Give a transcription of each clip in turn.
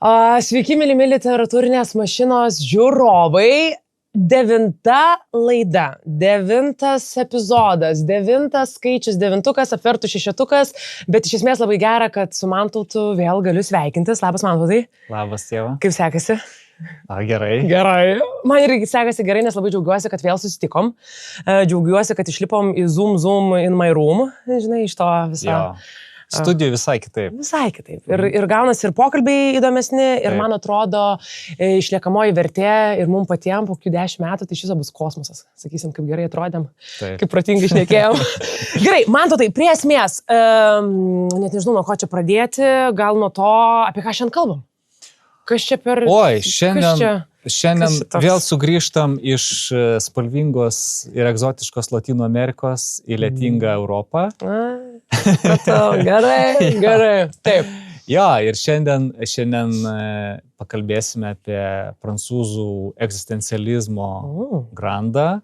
Sveiki, mylimi literatūrinės mašinos žiūrovai. 9 laida, 9 epizodas, 9 skaičius, 9 apvertų 6, bet iš esmės labai gera, kad su Mantautu vėl galiu sveikintis. Labas, Mantautai. Labas, tėva. Kaip sekasi? Gerai. Gerai. Man irgi sekasi gerai, nes labai džiaugiuosi, kad vėl susitikom. Džiaugiuosi, kad išlipom į Zoom in my room, žinai, iš to viso. Jo. Studijų visai kitaip. Visai kitaip. Ir gaunasi ir pokalbiai įdomesni, ir man atrodo, išliekamoji vertė ir mums patiems po 10 metų, tai šis bus kosmosas. Sakysim, kaip gerai atrodėm, kaip protingai šnekėjom. Gerai, Mantautai, prie esmės, net nežinau, nuo ko čia pradėti, gal nuo to, apie ką šiandien kalbam. Kas čia per... Oi, šiandien vėl sugrįžtam iš spalvingos ir egzotiškos Latino Amerikos į lietingą Europą. Gerai, taip. Jo, ir šiandien pakalbėsime apie prancūzų egzistencializmo grandą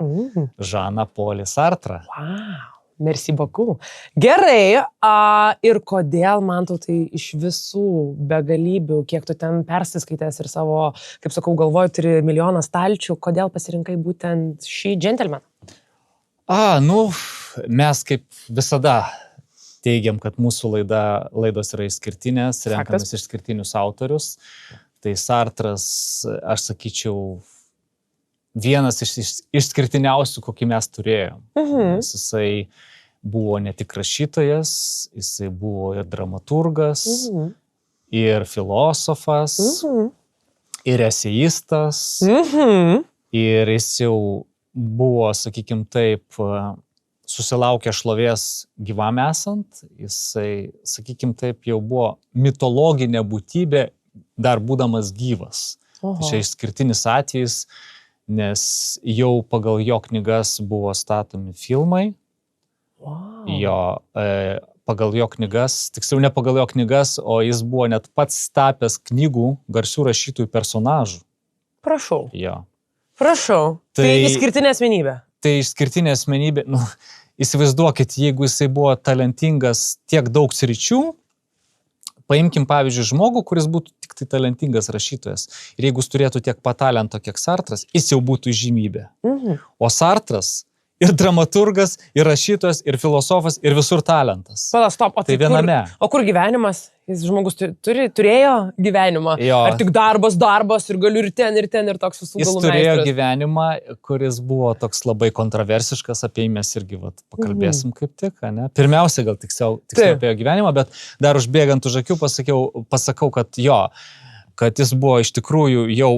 Žaną Polį Sartrą. Wow. Merci beaucoup. Gerai, ir kodėl, Mantautai, iš visų begalybių, kiek tu ten persiskaitęs ir savo, kaip sakau, galvoju, turi milijoną stalčių, kodėl pasirinkai būtent šį džentelmeną? Mes kaip visada teigiam, kad mūsų laidos yra išskirtinės, renkamės išskirtinius autorius. Tai Sartras, aš sakyčiau, vienas iš išskirtiniausių, kokį mes turėjom. Jisai buvo ne tik rašytojas, jisai buvo ir dramaturgas, ir filosofas, ir esėjistas, ir jis jau buvo, sakykim taip, susilaukė šlovės gyvam esant, jisai, sakykim taip, jau buvo mitologinė būtybė, dar būdamas gyvas. Čia išskirtinis atvejis, nes jau pagal jo knygas buvo statomi filmai. Pagal jo knygas, tiksliau ne pagal jo knygas, o jis buvo net pats tapęs knygų garsių rašytojų personažų. Prašau. Jo. Prašau. Tai išskirtinė asmenybė. Tai išskirtinė asmenybė. Įsivaizduokit, jeigu jisai buvo talentingas tiek daug sričių, paimkim, pavyzdžiui, žmogų, kuris būtų tik tai talentingas rašytojas. Ir jeigu jis turėtų tiek pat talento, kiek Sartras, jis jau būtų įžymybė. O Sartras ir dramaturgas, ir rašytojas, ir filosofas, ir visur talentas. Stop. O tai viename. Kur gyvenimas? Jis žmogus turėjo gyvenimą? Jo. Ar tik darbas ir galiu ir ten, ir toks visų galų meistras? Jis turėjo gyvenimą, kuris buvo toks labai kontroversiškas, apie jį mes irgi pakalbėsim kaip tik, ne? Pirmiausia, gal tiksliau apie jo gyvenimą, bet dar užbėgant už akių pasakau, kad jis buvo iš tikrųjų jau,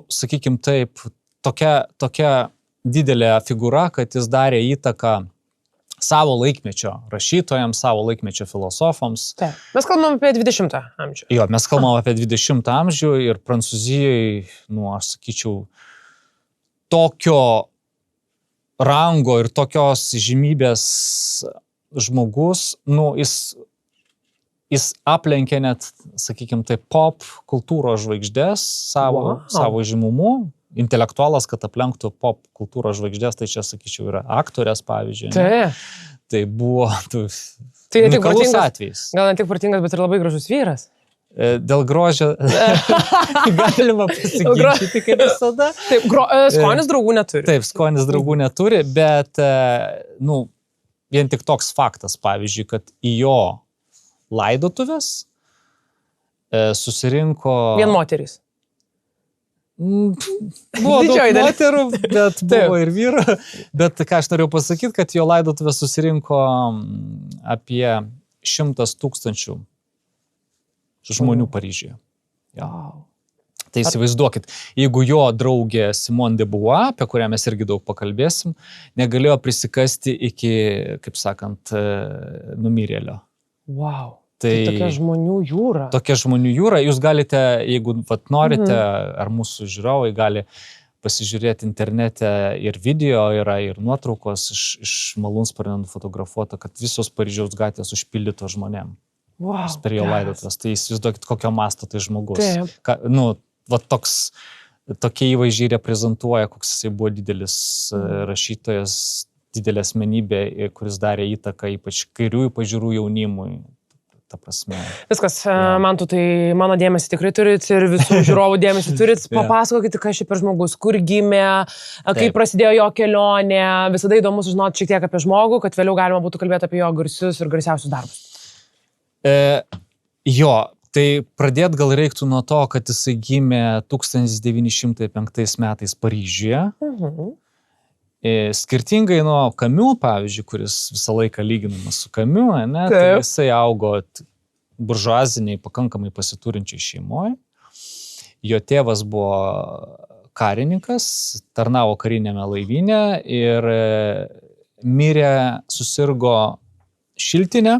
sakykim taip, tokia didelė figūra, kad jis darė įtaką savo laikmečio rašytojams, savo laikmečio filosofams. Taip. Mes kalbam apie 20 amžių. Jo, mes kalbam apie 20 amžių ir Prancūzijai, aš sakyčiau, tokio rango ir tokios žymybės žmogus, jis aplenkė net, sakykim, tai pop kultūros žvaigždės savo žymumu. Intelektualas, kad aplenktų pop kultūros žvaigždės, tai čia, sakyčiau, yra aktorės, pavyzdžiui. Tai buvo unikalus atvejis. Gal ne tik protingas, bet ir labai gražus vyras. Dėl grožio galima pasiginčyti, kaip visada. Taip, skonis draugų neturi. Taip, skonis draugų neturi, bet, vien tik toks faktas, pavyzdžiui, kad į jo laidotuvės susirinko... Vien moterys. Buvo daug moterų, bet buvo ir vyrų. Bet ką aš norėjau pasakyti, kad jo laidotuvės susirinko apie 100 000 žmonių Paryžiuje. Tai įsivaizduokit, jeigu jo draugė Simone de Beauvoir, apie kurią mes irgi daug pakalbėsim, negalėjo prisikasti iki, kaip sakant, numirėlio. Wow. Tai tokia žmonių jūra. Tokia žmonių jūra. Jūs galite, jeigu norite, ar mūsų žiūrovai gali pasižiūrėti internete ir video, yra ir nuotraukos iš malūnsparnio nufotografuota, kad visos Paryžiaus gatvės užpildytos žmonėm. Wow. Per jo laidotuvės. Tai įsivaizduokit, kokio masto tai žmogus. Tokie įvaizdžiai reprezentuoja, koks jisai buvo didelis rašytojas, didelė asmenybė, kuris darė įtaką ypač kairiųjų pažiūrų jaunimui. ta prasme. Viskas, man tu tai mano dėmesį tikrai turit ir visų žiūrovų dėmesį turit. Papasakokite, kas šį per žmogus, kur gimė, kaip prasidėjo jo kelionė. Visada įdomu sužinoti šiek tiek apie žmogų, kad vėliau galima būtų kalbėti apie jo garsius ir garsiausius darbus. Jo, tai pradėt gal reiktų nuo to, kad jisai gimė 1905 metais Paryžiuje. Skirtingai nuo Kamiu, pavyzdžiui, kuris visą laiką lyginamas su Kamiu, ne, tai jisai augo buržuaziniai, pakankamai pasiturinčiai šeimoje. Jo tėvas buvo karininkas, tarnavo karinėme laivyne ir mirė, susirgo šiltinę,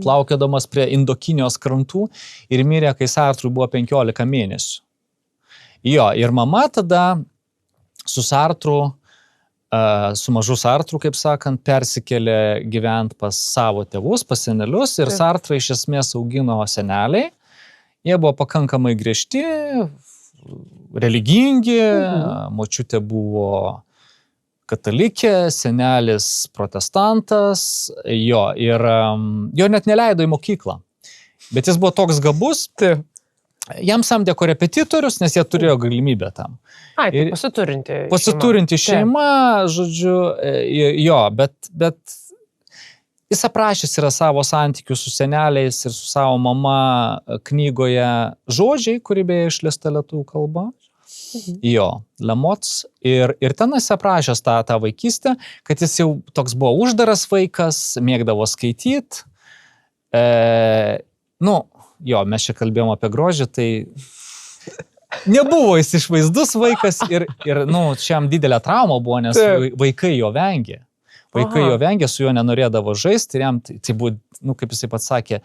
plaukėdamas prie Indokinijos krantų ir mirė, kai Sartrui buvo 15 mėnesių. Jo, ir mama tada su Sartru, su mažu Sartru, kaip sakant, persikėlė gyventi pas savo tėvus, pas senelius ir Sartrą iš esmės augino seneliai. Jie buvo pakankamai griežti, religingi, močiutė buvo katalikė, senelis protestantas, jo, ir jo net neleido į mokyklą. Bet jis buvo toks gabus, jam samdė korepetitorius, nes jie turėjo galimybę tam. Tai pasiturinti šeima. Pasiturinti šeima, žodžiu, jo, bet jis aprašęs yra savo santykius su seneliais ir su savo mama knygoje Žodžiai, kuri beje išleista lietuvių kalba. Jo, Lemots. Ir ten jis aprašęs tą vaikystę, kad jis jau toks buvo uždaras vaikas, mėgdavo skaityti. Jo, mes čia kalbėjom apie grožį, tai nebuvo jis išvaizdus vaikas ir šiam didelė trauma buvo, nes vaikai jo vengė. Vaikai jo vengė, su juo nenorėdavo žaisti ir jam tai buvo, kaip jisai pats sakė,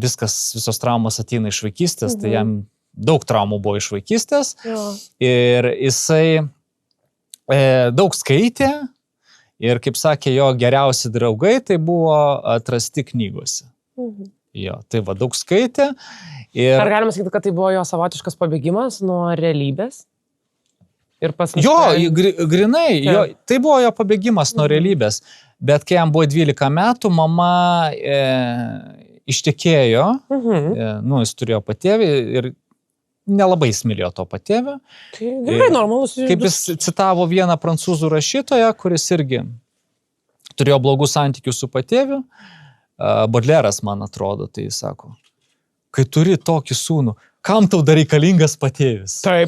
visos traumos ateina iš vaikystės, tai jam daug traumų buvo iš vaikystės ir jisai daug skaitė ir, kaip sakė, jo geriausi draugai tai buvo atrasti knygose. Jo, tai va, daug skaitė. Ar galima sakyti, kad tai buvo jo savotiškas pabėgimas nuo realybės? Jo, grinai, tai buvo jo pabėgimas nuo realybės. Bet kai jam buvo 12 metų, mama ištekėjo, jis turėjo patėvį ir nelabai smylėjo to patėvio. Tai gerai, normalus. Kaip jis citavo vieną prancūzų rašytoją, kuris irgi turėjo blogus santykius su patėviu, Bodleras, man atrodo, tai jis sako, kai turi tokį sūnų, kam tau dar reikalingas patėvis? Taip,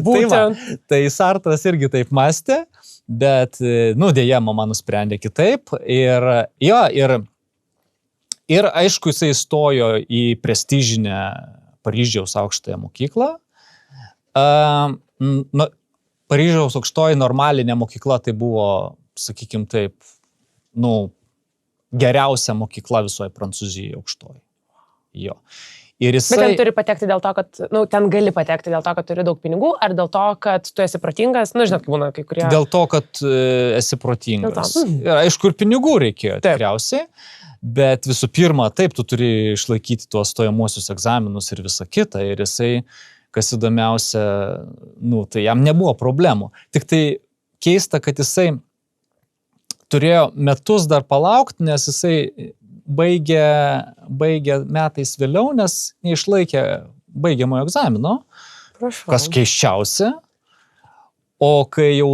būtent. Tai Sartras irgi taip mąstė, bet, dėja, mama nusprendė kitaip. Ir aišku, jisai įstojo į prestižinę Paryžiaus aukštąją mokyklą. Paryžiaus aukštoji normalinė mokykla tai buvo, sakykim taip, geriausia mokykla visoje Prancūzijoje aukštoji. Jo. Ir jisai... Bet ten turi patekti dėl to, kad, ten gali patekti dėl to, kad turi daug pinigų, ar dėl to, kad tu esi protingas, žinot, kaip būna kai kurie... Dėl to, kad esi protingas. Ir aišku, ir pinigų reikėjo tikriausiai, bet visų pirma, taip, tu turi išlaikyti tuos stojamuosius egzaminus ir visą kitą. Ir jisai, kas įdomiausia, tai jam nebuvo problemų. Tik tai keista, kad jisai turėjo metus dar palaukti, nes jisai baigė metais vėliau, nes neišlaikė baigiamojo egzamino, kas keisčiausia. O kai jau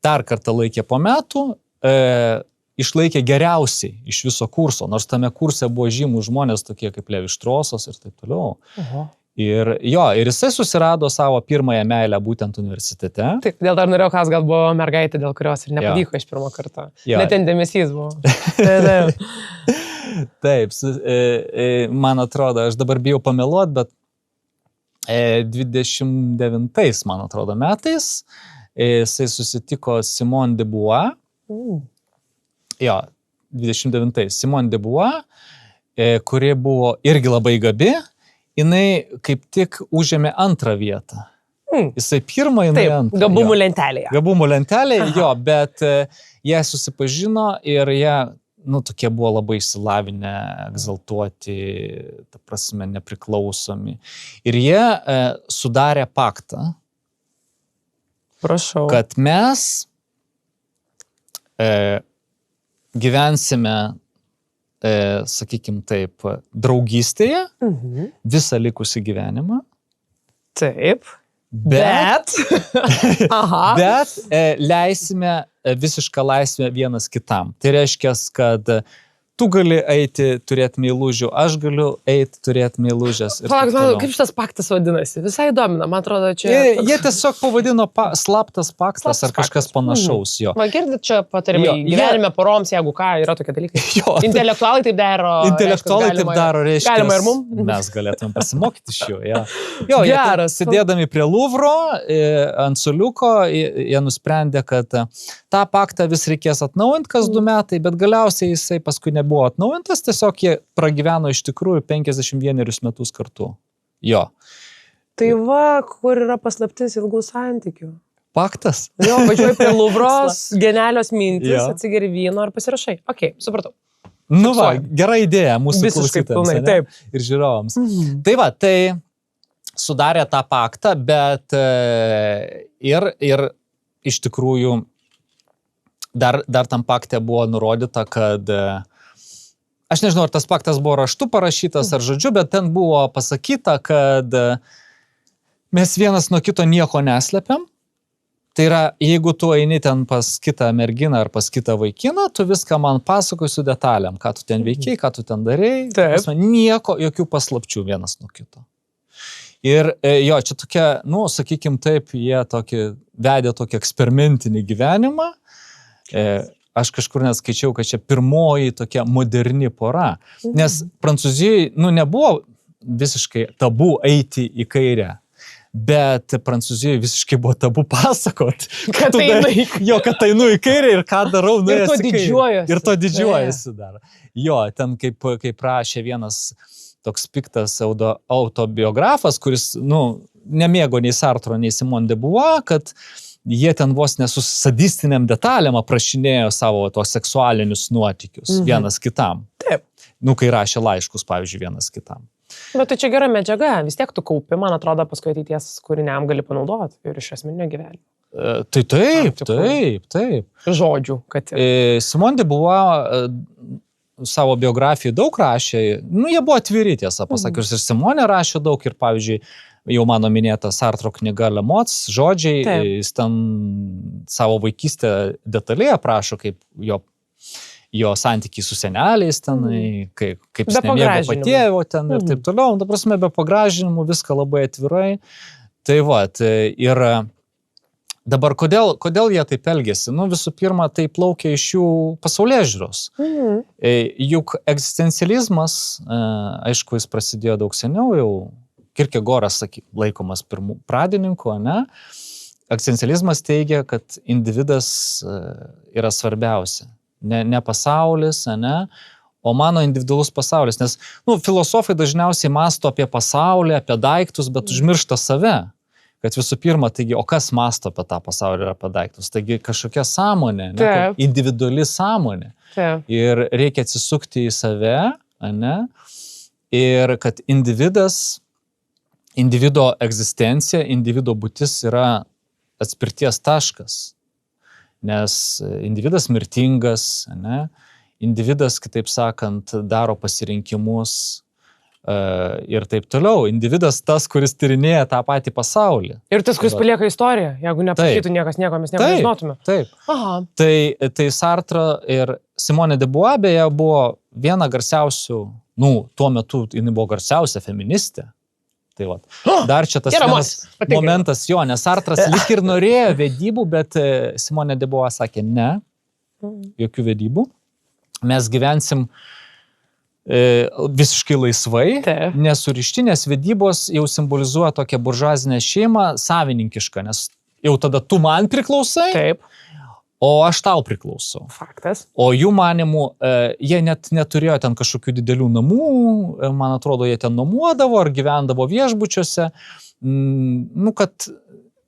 dar kartą laikė po metų, išlaikė geriausiai iš viso kurso, nors tame kurse buvo žymų žmonės tokie kaip Levi Štrosas ir taip toliau. Ir jisai susirado savo pirmąją meilę būtent universitete. Taip, dėl dar norėjau, kas gal buvo mergaitė, dėl kurios ir nepavyko iš pirmo karto. Net ten dėmesys buvo. Taip, man atrodo, aš dabar bijau pameluot, bet 29, man atrodo, metais jisai susitiko Simone de Beauvoir. 29, Simone de Beauvoir, kuri buvo irgi labai gabi. Jinai kaip tik užėmė antrą vietą. Jisai pirmą, jinai antrą. Gabumų lentelėje. Gabumų lentelėje, bet jie susipažino ir jie, tokie buvo labai išsilavinę, egzaltuoti, ta prasme, nepriklausomi. Ir jie sudarė paktą, kad mes gyvensime, sakykim taip, draugystėje visą likusį gyvenimą. Taip. Bet leisime visišką laisvę vienas kitam. Tai reiškia, kad tu gali eiti turėti meilužių, aš galiu eiti turėti meilužės. Palauk, kaip šitas paktas vadinasi? Visai įdomina, man atrodo, čia... Jie tiesiog pavadino slaptas paktas ar kažkas panašaus jo. Man girdit čia patarimai, gyvenime poroms, jeigu ką, yra tokie dalykai. Intelektualai taip daro. Intelektualai taip daro, reiškia. Galima ir mums. Mes galėtume pasimokyti iš jų. Jo, jie sėdėdami prie Luvro, ant suliuko, jie nusprendė, kad tą paktą vis reikės atnaujinti kas 2 metai, bet galiausiai jisai paskui buvo atnaujintas, tiesiog jie pragyveno iš tikrųjų 51 metus kartu. Jo. Tai va, kur yra paslaptis ilgų santykių. Paktas. Jo, važiuoji prie Luvros, genialios mintis, atsigeri vyno ir pasirašai. Ok, supratau. Nu va, gera idėja mūsų klausytojams. Taip. Ir žiūrovams. Tai va, tai sudarė tą paktą, bet ir iš tikrųjų dar tam pakte buvo nurodyta, kad aš nežinau, ar tas paktas buvo raštu parašytas ar žodžiu, bet ten buvo pasakyta, kad mes vienas nuo kito nieko neslepiam. Tai yra, jeigu tu eini ten pas kitą merginą ar pas kitą vaikiną, tu viską man pasakoji su detalėm, ką tu ten veikiai, ką tu ten darėjai. Nieko, jokių paslapčių vienas nuo kito. Ir jo, čia tokia, sakykim taip, jie vedė tokį eksperimentinį gyvenimą. Aš kažkur net skaičiau, kad čia pirmoji tokia moderni pora. Nes Prancūzijoje, nebuvo visiškai tabu eiti į kairę, bet Prancūzijoje visiškai buvo tabu pasakot, kad einu į kairę ir ką darau, ir to didžiuojasi. Ir to didžiuojasi dar. Jo, ten kaip rašė vienas toks piktas autobiografas, kuris, nemėgo nei Sartro, nei Simone de Beauvoir, kad jie ten vos nesu sadistiniam detalėm aprašinėjo savo tos seksualinius nuotykius vienas kitam. Taip. Kai rašė laiškus, pavyzdžiui, vienas kitam. Bet tai čia gera medžiaga, vis tiek tu kaupi, man atrodo, paskui ateities kūriniam gali panaudoti ir iš asmeninio gyvenimo. Tai taip. Žodžių, kad... Simone de Beauvoir savo biografiją daug rašė, jie buvo atviri, tiesą pasakius, ir Simone rašė daug, ir pavyzdžiui, jau mano minėta Sartro knyga Le Mots, žodžiai, jis ten savo vaikystę detaliai aprašo, kaip jo santykiai su seneliais ten, kaip jis nemėgo patėvo ten ir taip toliau. Ta prasme, be pagražinimų, viską labai atvirai. Tai va, ir dabar kodėl jie taip elgėsi? Visų pirma, tai plaukia iš jų pasaulėžiūros. Juk egzistencializmas, aišku, jis prasidėjo daug seniau jau, Kierkegoras laikomas pradininku, ne? Egzistencializmas teigia, kad individas yra svarbiausia. Ne pasaulis, ne? O mano individualus pasaulis. Nes filosofai dažniausiai mąsto apie pasaulį, apie daiktus, bet užmiršta save. Kad visų pirma, taigi, o kas mąsto apie tą pasaulį ir apie daiktus? Taigi kažkokia sąmonė, individuali sąmonė. Ir reikia atsisukti į save, ne? Ir kad individo egzistencija, individo būtis yra atspirties taškas. Nes individas mirtingas, ne? Individas, kitaip sakant, daro pasirinkimus ir taip toliau. Individas tas, kuris tyrinėja tą patį pasaulį. Ir tas, kuris palieka istoriją, jeigu nepasakytų niekas nieko, mes nieko nežinotume. Taip. Aha. Tai Sartre ir Simone de Beauvoir beje buvo viena garsiausių, tuo metu jinai buvo garsiausia feministė. Tai va. Dar čia tas momentas, nes Sartras lyg ir norėjo vedybų, bet Simone de Beauvoir sakė, ne, jokių vedybų. Mes gyvensim visiškai laisvai, nesurišti, nes vedybos jau simbolizuoja tokią buržuazinę šeimą, savininkišką, nes jau tada tu man priklausai, o aš tau priklausau. Faktas. O jų manimų, jie net neturėjo ten kažkokių didelių namų, man atrodo, jie ten nuomodavo ar gyvendavo viešbučiuose, kad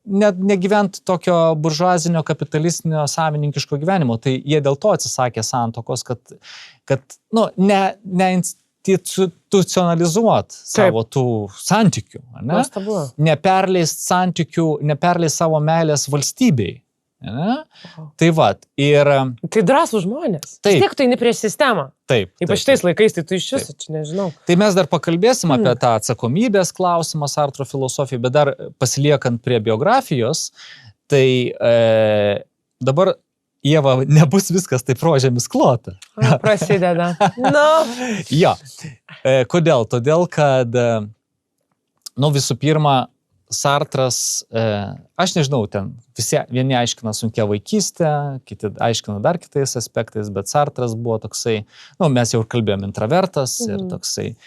negyvent tokio buržuazinio kapitalistinio savininkiško gyvenimo. Tai jie dėl to atsisakė santuokos, kad neinstitucionalizuot savo tų santykių. Ne? Neperleist santykių, neperleist savo meilės valstybei. Ne? Tai va, ir... Tai drąsų žmonės. Taip. Tiek tu eini prieš sistemą. Taip. Ypač tais laikais, tai tu iš viso, čia nežinau. Tai mes dar pakalbėsim apie tą atsakomybės klausimą Sartro filosofiją, bet dar pasiliekant prie biografijos, tai dabar, Ieva, nebus viskas taip rožėmis klota. Prasideda. No. Jo. Kodėl? Todėl, kad, visų pirma, Sartras, aš nežinau, ten vieni aiškina sunkia vaikystę, kiti aiškina dar kitais aspektais, bet Sartras buvo toksai, mes jau ir kalbėjom, intravertas ir toksai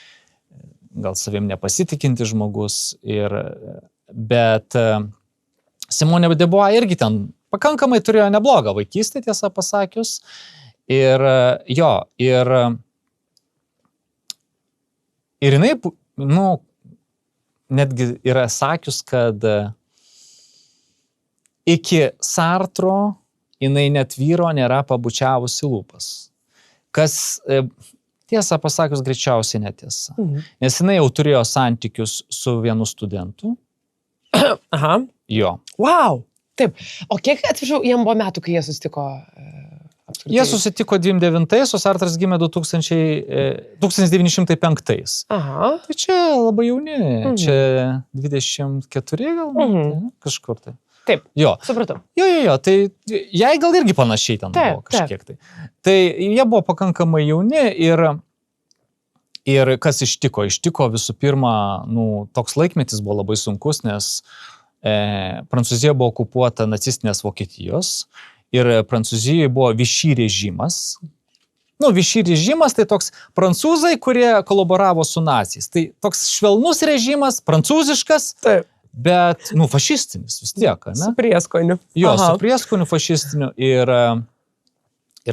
gal savim nepasitikinti žmogus, bet Simone de Beauvoir irgi ten pakankamai turėjo neblogą vaikystę, tiesą pasakius, ir jinai, netgi yra sakius, kad iki Sartro jinai net vyro nėra pabučiavusi lūpas. Kas, tiesą pasakius, greičiausiai netiesa. Nes jinai jau turėjo santykius su vienu studentu. Aha. Jo. Wow. Taip. O kiek, atviršiau, jiem buvo metų, kai jie susitiko? Jie susitiko 29, o Sartras gimė 1905. Aha. Tai čia labai jauni, čia 24 gal, kažkur tai. Taip, jo. Supratau. Jo, tai jai gal irgi panašiai ten buvo kažkiek tai. Tai jie buvo pakankamai jauni ir kas ištiko? Ištiko visų pirma, toks laikmetis buvo labai sunkus, nes Prancūzija buvo okupuota nacistinės Vokietijos. Ir Prancūzijoje buvo Vichy režimas. Vichy režimas tai toks prancūzai, kurie kolaboravo su naciais. Tai toks švelnus režimas, prancūziškas, taip. Bet, fašistinis vis tiek, ne? Su prieskoniu. Jo, su prieskoniu fašistiniu. Ir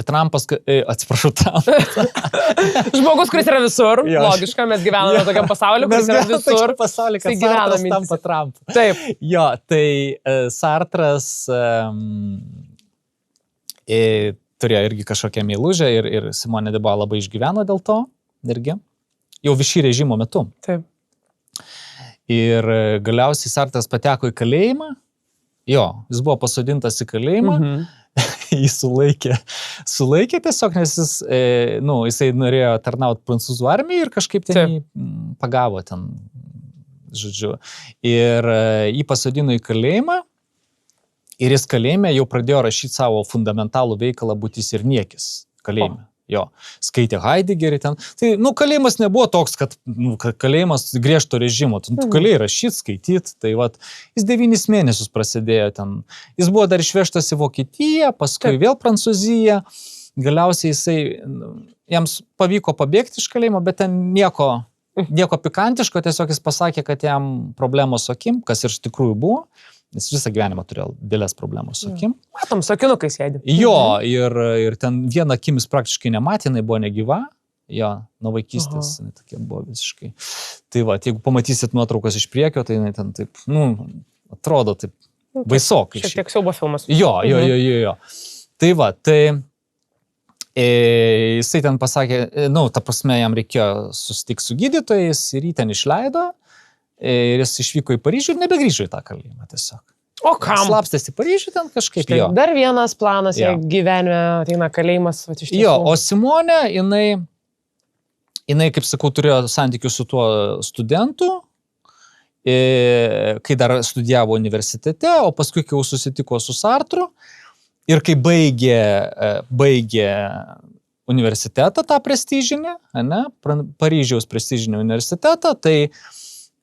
Trumpas, atsiprašau, Trumpas. Žmogus, kuris yra visur, logiška, mes gyvename tokiam pasauliu, kuris yra visur. Pasauliu, kad Sartras tampa Trumpu. Taip. Jo, tai Sartras turėjo irgi kažkokią meilužę ir Simone de Beauvoir labai išgyveno dėl to, irgi, jau Vichy režimo metu. Taip. Ir galiausiai Sartras pateko į kalėjimą, jis buvo pasodintas į kalėjimą, jį sulaikė tiesiog, nes jisai norėjo tarnauti prancūzų armijai ir kažkaip ten jį pagavo ten, žodžiu. Ir jį pasodino į kalėjimą. Ir jis kalėjime jau pradėjo rašyti savo fundamentalų veikalą Būtis ir niekis. Kalėjime. Jo. Skaitė Heideggerį ten. Tai, kalėjimas nebuvo toks, kad kalėjimas griežto režimo. Tu galėjai rašyti, skaityti. Tai jis 9 mėnesius prasidėjo ten. Jis buvo dar išvežtas į Vokietiją, paskui vėl Prancūziją. Galiausiai jiems pavyko pabėgti iš kalėjimo, bet ten nieko pikantiško. Tiesiog jis pasakė, kad jam problemos su akim, kas ir iš tikrųjų buvo. Nes visą gyvenimą turėjo dėlės problemos su akim. Matom, su akinukais sėdi. Jo, ir ten vieną akimis praktiškai nematė, jinai buvo negyva. Jo, nuo vaikystės jinai tokia buvo visiškai. Tai jeigu pamatysit nuotraukas iš priekio, tai jinai ten taip, atrodo taip baisokai. Šiek tiek siaubo filmas. Jo. Tai jisai ten pasakė, ta prasme, jam reikėjo susitikti su gydytojais ir jį ten išleido. Ir jis išvyko į Paryžių ir nebegrįžo į tą kalėjimą tiesiog. O kam? Slapstėsi į Paryžių ten kažkaip. Štai, dar vienas planas, jei gyvenime ateina kalėjimas. Jo, o Simone, jinai, kaip sakau, turėjo santykių su tuo studentu, kai dar studijavo universitete, o paskui, kai jau susitiko su Sartru, ir kai baigė universitetą, tą prestižinį, Paryžiaus prestižinį universitetą, tai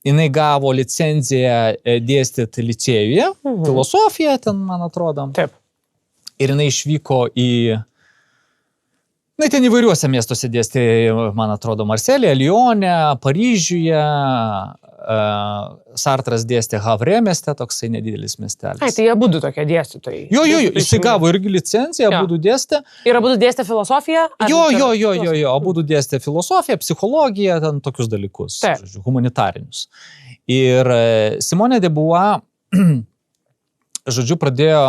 jinai gavo licenciją dėstyti licėjuje, filosofiją ten, man atrodo. Taip. Ir jinai išvyko ten įvairiuose miestuose dėstė, man atrodo, Marselyje, Lyone, Paryžiuje. Sartras dėstė Havre mieste, toksai nedidelis miestelis. Tai jie abudu tokie dėstytojai. Jo, jisai gavo irgi licenciją, abudu dėstė. Ir abudu dėstė filosofiją? Jo, abudu dėstė filosofiją, psichologiją, ten tokius dalykus, žodžiu, humanitarinius. Ir Simone de Beauvoir, žodžiu, pradėjo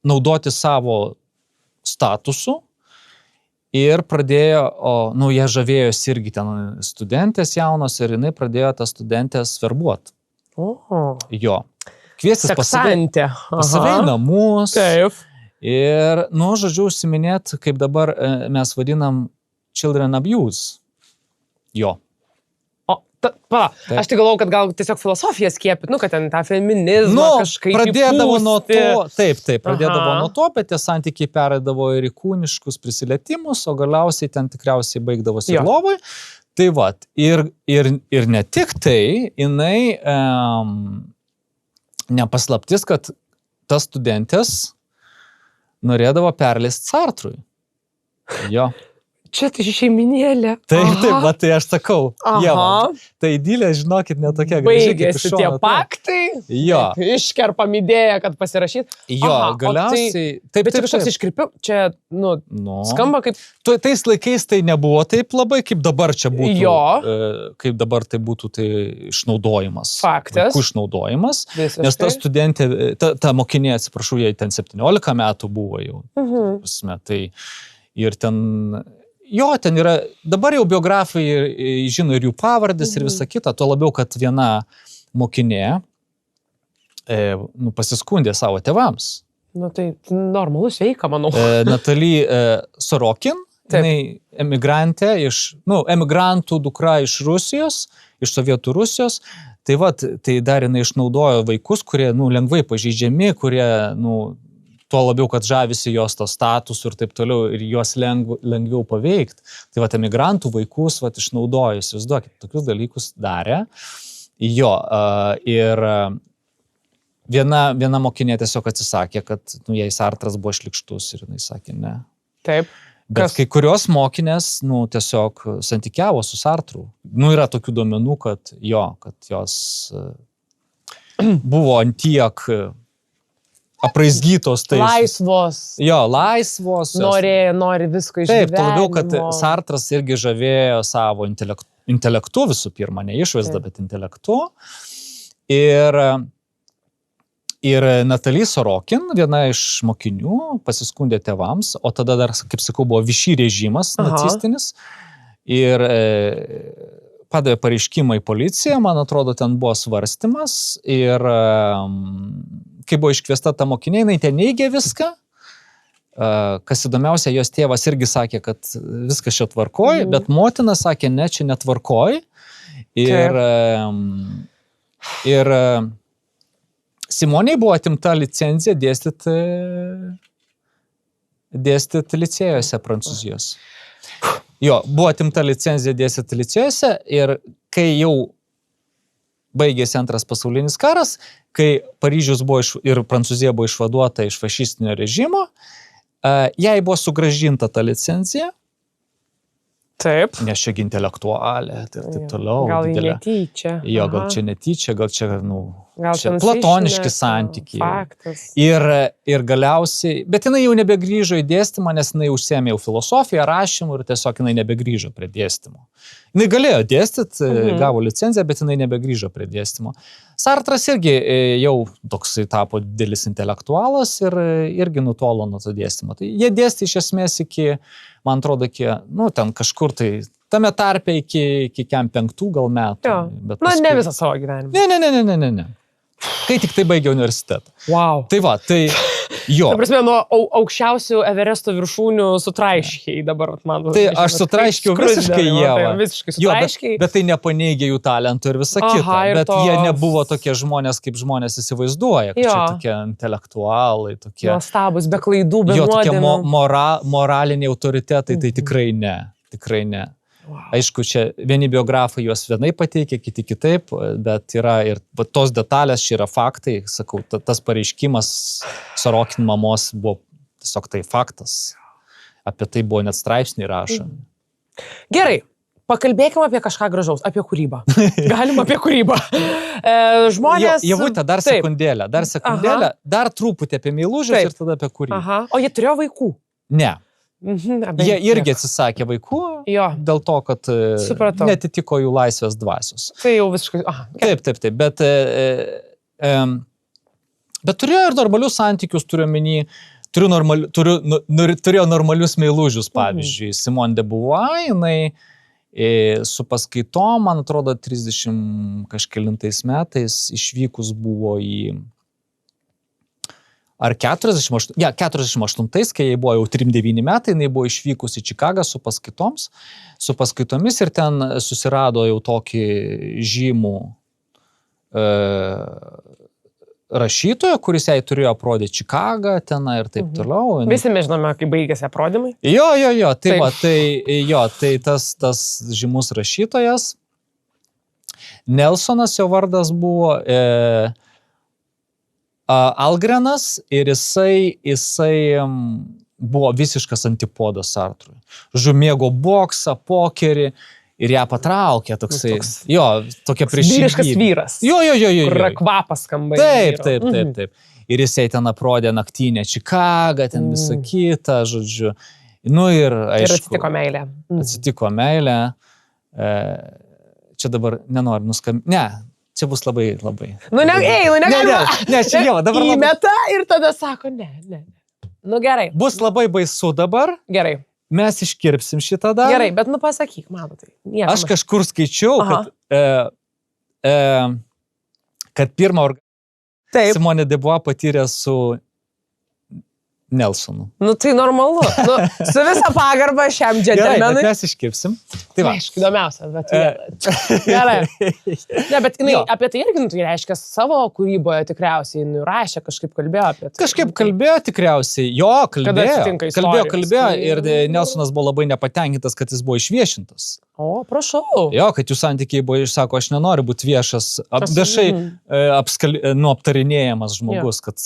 naudoti savo statusu ir pradėjo, ją žavėjosi irgi ten studentės jaunos ir jinai pradėjo tą studentės verbuoti. Jo. Kviestis pas save į namus. Taip. Ir, nu, žodžiu, užsiminėt, kaip dabar mes vadinam children abuse. Jo. Aš tik galvau, kad gal tiesiog filosofiją skiepit, kad ten tą feminizmą kažkaip pradėdavo nuo to, pradėdavo nuo to, bet tie santykiai pereidavo ir į kūniškus prisilietimus, o galiausiai ten tikriausiai baigdavosi ir lovai. Tai vat, ir ne tik tai, jinai nepaslaptis, kad tas studentės norėdavo perleisti Sartrui. Jo. Čia tai šeiminėlė. Taip, va, tai aš sakau. Ieva, tai idylė, žinokit, netokia graži. Baigėsi tie paktai. Jo. Iškerpam idėją, kad pasirašyt. Jo, galiausiai. Bet čia kažkoks iškrypimas, čia, skamba kaip... Tais laikais tai nebuvo taip labai, kaip dabar čia būtų. Jo. Kaip dabar tai būtų tai išnaudojimas. Faktas. Vaikų išnaudojimas. Nes ta studentė, ta mokinė, atsiprašau, jai ten 17 metų buvo jau. Tai ir ten... Jo, ten yra, dabar jau biografai žino ir jų pavardės ir visa kita, tuo labiau, kad viena mokinė pasiskundė savo tėvams. Tai normalus sveika, manau. Natalie Sorokin, jinai emigrantė emigrantų dukra iš Rusijos, iš Sovietų Rusijos. Tai tai dar jinai išnaudojo vaikus, kurie, lengvai pažeidžiami, kurie, tuo labiau, kad žavisi jos to statusų ir taip toliau, ir juos lengviau paveikti. Tai emigrantų vaikus išnaudojo, įsivaizduokit, tokius dalykus darė. Jo, ir viena mokinė tiesiog atsisakė, kad jai Sartras buvo šlykštus ir jinai sakė ne. Taip. Bet kai kurios mokinės, tiesiog santykiavo su Sartru. Yra tokių duomenų, kad jos buvo antiek apraizgytos. Laisvos. Jo, laisvos. Nori visko išgyvenimo. Taip, tuo labiau, kad Sartras irgi žavėjo savo intelektu visų pirma, ne išvaizda, bet intelektu. Ir Natalie Sorokin, viena iš mokinių, pasiskundė tėvams, o tada dar, kaip sakau, buvo Vichy režimas nacistinis. Ir padavė pareiškimą į policiją, man atrodo, ten buvo svarstymas ir kai buvo iškviesta ta mokinė, jinai ten neigė viską. Kas įdomiausia, jos tėvas irgi sakė, kad viskas čia tvarkoj, bet motina sakė, ne, čia netvarkoj. Ir Simoniai buvo atimta licencija dėstyti licėjuose Prancūzijos. Jo, buvo atimta licencija dėstyti licėjuose ir kai jau baigėsi Antras pasaulinis karas, kai Paryžius buvo ir Prancūzija buvo išvaduota iš fašistinio režimo, jai buvo sugrąžinta ta licencija. Taip. Nes čia intelektualė, tai taip toliau. Gal netyčia. Jo, gal čia netyčia, gal čia, čia platoniški santykiai. Faktas. Ir galiausiai, bet jinai jau nebegrįžo į dėstymą, nes jinai užsiėmė jau filosofiją, rašymą ir tiesiog jinai nebegrįžo prie dėstymo. Jinai galėjo dėstyti, gavo licenciją, bet jinai nebegrįžo prie dėstymo. Sartras irgi jau toksai tapo didelis intelektualas ir irgi nutolo nuo to dėstymo. Tai jie dėstė iš esmės iki, man atrodo, ten kažkur tai tame tarpe iki 5 gal metų. Bet paskui... ne visą savo gyvenimą. Ne. Kai tik tai baigė universitetą. Wow. Tai jo. Ta prasme, nuo aukščiausių Everesto viršūnių sutraiškiai dabar, man. Tai aš sutraiškiau visiškai Ievą. Visiškai sutraiškiai. Bet tai nepaneigė jų talentų ir visa kita. Bet jie nebuvo tokie žmonės, kaip žmonės įsivaizduoja. Kad čia tokie intelektualai, tokie... Nuostabus, be klaidų, be nuodėmių. Tokie moraliniai autoritetai, tai tikrai ne. Tikrai ne. Wow. Aišku, čia vieni biografai juos vienai pateikia, kiti kitaip, bet yra ir tos detalės, čia yra faktai, sakau, tas pareiškimas Sorokin mamos buvo tiesiog tai faktas. Apie tai buvo net straipsniai rašomi. Gerai, pakalbėkime apie kažką gražaus, apie kūrybą. Galim apie kūrybą. Žmonės... Javutė, dar sekundėlę, dar truputį apie meilužės ir tada apie kūrybą. Aha. O jie turėjo vaikų? Ne. Jie irgi atsisakė vaikų, dėl to, kad netitiko jų laisvės dvasios. Tai jau visiškai... Taip. Bet turėjo ir normalius santykius, turėjo normalius meilužius, pavyzdžiui. Simone de Beauvoir, jinai su paskaitom, man atrodo, 30 kažkelintais metais išvykus buvo į ar 48, kai jai buvo jau 39 metai, jinai buvo išvykus į Čikagą su paskaitomis ir ten susirado jau tokį žymų rašytoją, kuris jai turėjo aprodyti Čikagą tenai ir taip toliau. Visi mes žinome, kaip baigėsi aprodymai. Jo, tai tas žymus rašytojas. Nelsonas jo vardas buvo Algrenas ir jisai buvo visiškas antipodas Sartrui. Žumėgo boksą, pokerį ir ją patraukė toksai. Jo, tokia priešingybė. Vyriškas vyras. Jo. Kur kvapas skamba. Taip. Ir jisai ten aprodė naktinę Čikagą, ten visą kitą, žodžiu. Nu ir aišku. Ir atsitiko meilė. Čia dabar nenoriu nuskambėti. Ne. Čia bus labai. Negalima. Ne, čia jau dabar. Įmeta ir tada sako, ne. Nu gerai. Bus labai baisu dabar. Gerai. Mes iškirpsim šitą dar. Gerai, bet pasakyk, matotai. Aš kažkur skaičiau, kad pirmą Simonė de Beauvoir patyrė su Nelsonu. Nu tai normalu. Su visą pagarbą šiam džentelmenui. Gerai, bet mes iškirpsim. Tai va. Aišku, įdomiausia, bet gerai. Ne, bet jinai apie tai irgi, tai reiškia, savo kūryboje tikriausiai rašė, kažkaip kalbėjo apie tai. Kažkaip kalbėjo tikriausiai. Jo, kalbėjo. Ir Nelsonas buvo labai nepatenkintas, kad jis buvo išviešintas. O, prašau. Jo, kad jų santykiai buvo, sako, aš nenoriu būti viešas, viešai aptarinėjamas žmogus, kad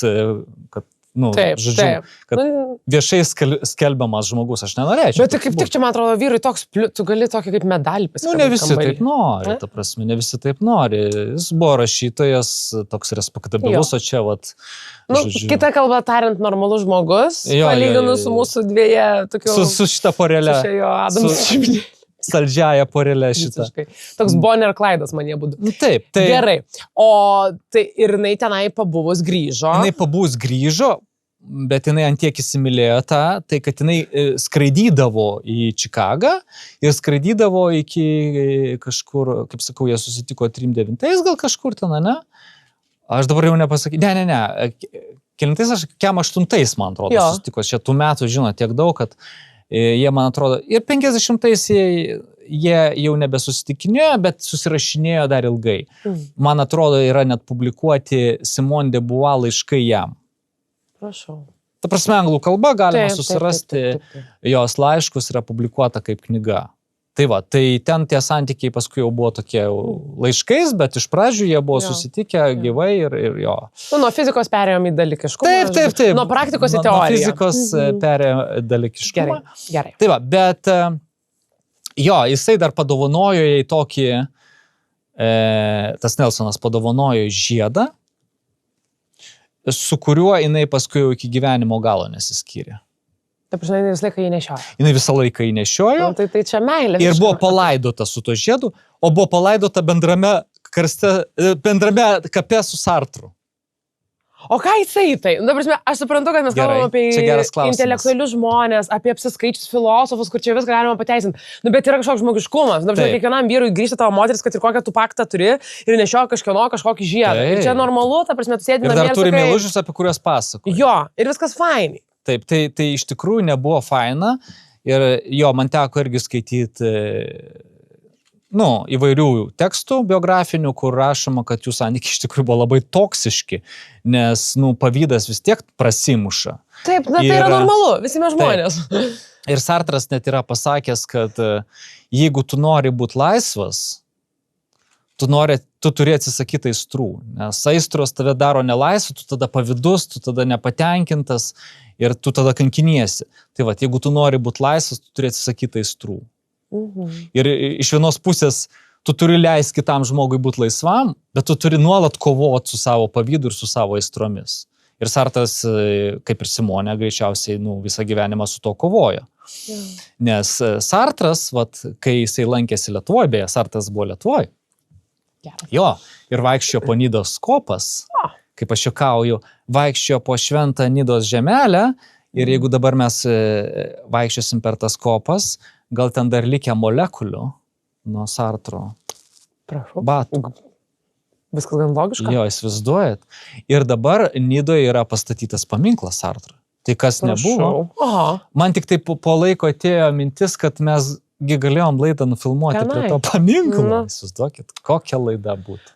viešai skelbiamas žmogus, aš nenorėčiau. Bet kaip tik čia, man atrodo, vyrai toks, tu gali tokį kaip medalį pasikabinti. Ne visi taip nori, ta prasme, ne visi taip nori. Jis buvo rašytojas, toks respektabilus, o čia, žodžiu. Kita kalba tariant, normalus žmogus, palyginus su mūsų dvieje, su šita porelė. Su šio Adams šimnė. Saldžiaja porelė šitą. Toks Bonnie ir Clydas man jie būtų. Taip. Gerai. O tai ir jinai tenai pabuvus grįžo. Bet jinai antiek įsimylėjo tai kad jinai skraidydavo į Čikagą ir skraidydavo iki kažkur, kaip sakau, jie susitiko 39 gal kažkur ten, ne? Aš dabar jau nepasakysiu. Ne. Kelintais aš 8, man atrodo, susitiko. Čia tų metų, žinot, tiek daug, kad jie, man atrodo, ir 50-ais jie jau nebesusitikinėjo, bet susirašinėjo dar ilgai. Man atrodo, yra net publikuoti Simone de Beauvoir laiškai jam. Prašau. Ta prasme, anglų kalba galima susirasti jos laiškus, yra publikuota kaip knyga. Tai va, tai ten tie santykiai paskui jau buvo tokie laiškais, bet iš pradžių jie buvo susitikę gyvai ir jo. Nuo fizikos perėjom į dalykiškumą. Taip. Nuo praktikos į teoriją. Nuo fizikos perėjom į dalykiškumą. Gerai. Tai va, bet jisai dar padovanojo jai tokį, tas Nelsonas padovanojo žiedą, su kuriuo jinai paskui jau iki gyvenimo galo nesiskyrė. Taip, jinai visą laiką jį nešiojo. Jinai visą laiką jį nešiojo. Tai čia meilė. Ir buvo palaidota su to žiedu, o buvo palaidota bendrame kape su Sartru. O ką jisai tai? Aš suprantu, kad mes kalbame apie intelektualius žmonės, apie apsiskaičius filosofus, kur čia viską galima pateisinti. Bet yra kažkoks žmogiškumas. Kiekvienam vyrui grįžta tavo moteris, kad ir kokią tu paktą turi ir nešioja kažkokį žiedą. Ir čia normalu, ta prasme, tu sėdi namie. Ir dar turi meilužius, apie kuriuos pasakoju. Jo, ir viskas fainai. Taip, tai iš tikrųjų nebuvo faina ir man teko irgi skaityti įvairių tekstų biografinių, kur rašoma, kad jų santykiai iš tikrųjų buvo labai toksiški, nes pavydas vis tiek prasimuša. Taip, tai yra normalu, visi mes žmonės. Ir Sartras net yra pasakęs, kad jeigu tu nori būti laisvas, tu turi atsisakyti aistrų, nes aistros tave daro nelaisvą, tu tada pavydus, tu tada nepatenkintas ir tu tada kankiniesi. Tai va, jeigu tu nori būti laisvas, tu turi atsisakyti aistrų. Ir iš vienos pusės tu turi leisti kitam žmogui būti laisvam, bet tu turi nuolat kovoti su savo pavydu ir su savo aistromis. Ir Sartras, kaip ir Simonė, greičiausiai visą gyvenimą su to kovojo. Nes Sartras, kai jisai lankėsi Lietuvoje, beje, Sartras buvo Lietuvoje, jo, ir vaikščiojo po Nidos kopas, kaip aš juokauju, vaikščiojo po šventą Nidos žemelę, ir jeigu dabar mes vaikščiosim per tas kopas, gal ten dar likę molekulių nuo Sartro batų. Viskas gan logiška. Jo, įsivaizduojat. Ir dabar Nidoje yra pastatytas paminklas Sartrui. Tai kas nebuvo. Aha. Man tik tai po laiko atėjo mintis, kad mes galėjom laidą nufilmuoti prie to paminklo. Įsivaizduokit, kokia laida būtų.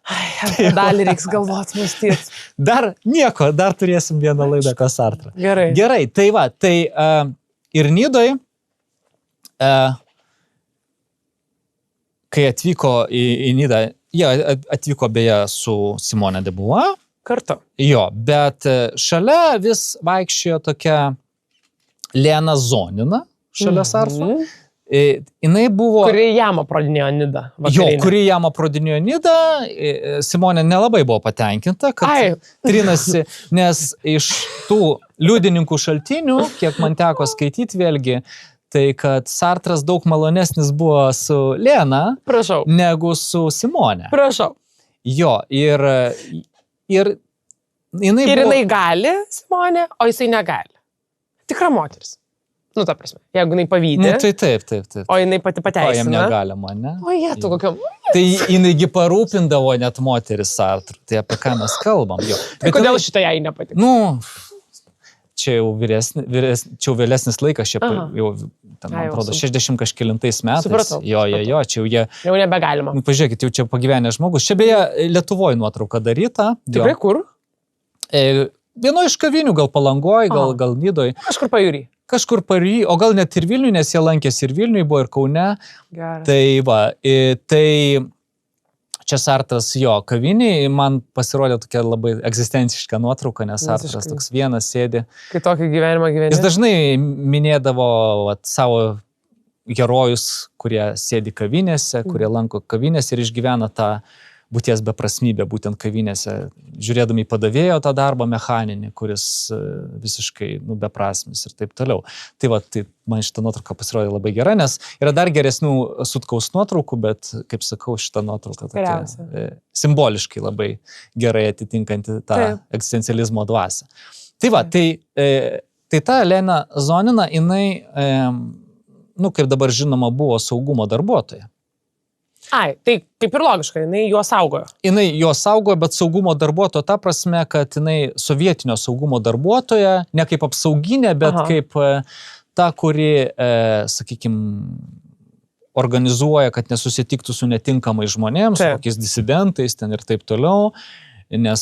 Dalį reiks galvoti, mąstyti. Dar nieko, dar turėsim vieną laidą apie Sartrą. Gerai, tai va, tai ir Nidoje, kai atvyko į Nidą, jie atvyko beje su Simone de Beauvoir. Kartu. Jo, bet šalia vis vaikščiojo tokia Lena Zonina, šalia Sartro. Jinai buvo... Kuri jam aprodinėjo Nidą. Jo, kuri jam aprodinėjo Nidą. Simone nelabai buvo patenkinta, kad trinasi, nes iš tų liudininkų šaltinių, kiek man teko skaityti vėlgi, tai kad Sartras daug malonesnis buvo su Lena, negu su Simone. Prašau. Jo, ir jinai gali, Simonė, o jisai negali. Tikra moteris. Nu, ta prasme, jeigu jinai pavydė. Nu, tai taip. O jinai pati pateisina. O jam negalima, ne? O jie, tu kokiam. Tai jinaigi parūpindavo net moteris Sartrui. Tai apie ką mes kalbam. Jo. Tai kodėl šitą jai nepatiko? Nu, čia jau vėlesnis laikas, čia jau, man atrodo, 60 kažkelintais metais. Supratau. Jo, čia jau jie... Jau nebegalima. Pažiūrėkit, jau čia pagyvenę žmogus. Čia beje Lietuvoje nuotrauka daryta. Tikrai kur? Vieno iš kavinių, gal Palangoj, gal Nidoj. Kažkur pajūry. Kažkur pajūry, o gal net ir Vilniui, nes jie lankėsi ir Vilniui, buvo ir Kaune. Geras. Tai va, tai čia Sartras jo kaviniai, man pasirodė tokia labai egzistenciška nuotrauka, nes Sartras toks vienas sėdi. Kai tokį gyvenimą gyveni. Jis dažnai minėdavo savo herojus, kurie sėdi kavinėse, kurie lanko kavinėse ir išgyvena tą būties beprasmybę būtent kavinėse, žiūrėdami į padavėjo tą darbą mechaninį, kuris visiškai beprasmis ir taip toliau. Tai va, tai man šitą nuotrauką pasirodė labai gera, nes yra dar geresnių Sutkaus nuotraukų, bet, kaip sakau, šitą nuotrauką tokia simboliškai labai gerai atitinkanti tą egzistencializmo dvasią. Tai va, tai ta Lena Zonina, jinai, kaip dabar žinoma, buvo saugumo darbuotoja. Tai kaip ir logiška, jinai juos saugojo. Jinai juos saugojo, bet saugumo darbuotoja ta prasme, kad jinai sovietinio saugumo darbuotoja, ne kaip apsauginė, bet kaip ta, kuri, sakykime, organizuoja, kad nesusitiktų su netinkamai žmonėms, kokiais disidentais ten ir taip toliau. Nes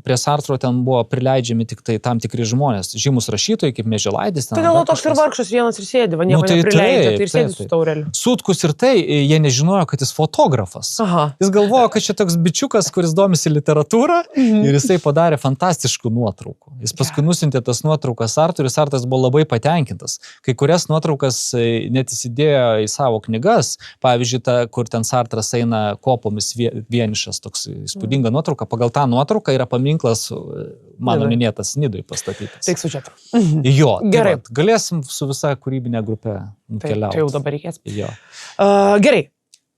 prie Sartro ten buvo prileidžiami tik tai tam tikri žmonės, žymus rašytojai, kaip Mieželaitis. Tai dėl to toks ir vargšas vienas ir sėdi, va nieko neprileidžia, tai ir sėdi su taureliu. Sutkus ir tai, jie nežinojo, kad jis fotografas. Jis galvojo, kad čia toks bičiukas, kuris domisi literatūrą ir jisai padarė fantastiškų nuotraukų. Jis paskui nusintė tas nuotraukas Sartui ir Sartas buvo labai patenkintas. Kai kurias nuotraukas net įsidėjo į savo knygas, pavyzdžiui, kur ten Sartras eina kopomis vienišas, toks įspūdinga nuotrauka. Pagal tą nuotrauką yra paminklas, mano minėtas, Nidoj pastatytas. Taip, sužiūrėt. Jo, gerai. Tai galėsim su visa kūrybinė grupė nukeliauti. Tai jau dabar reikės. Jo. Gerai.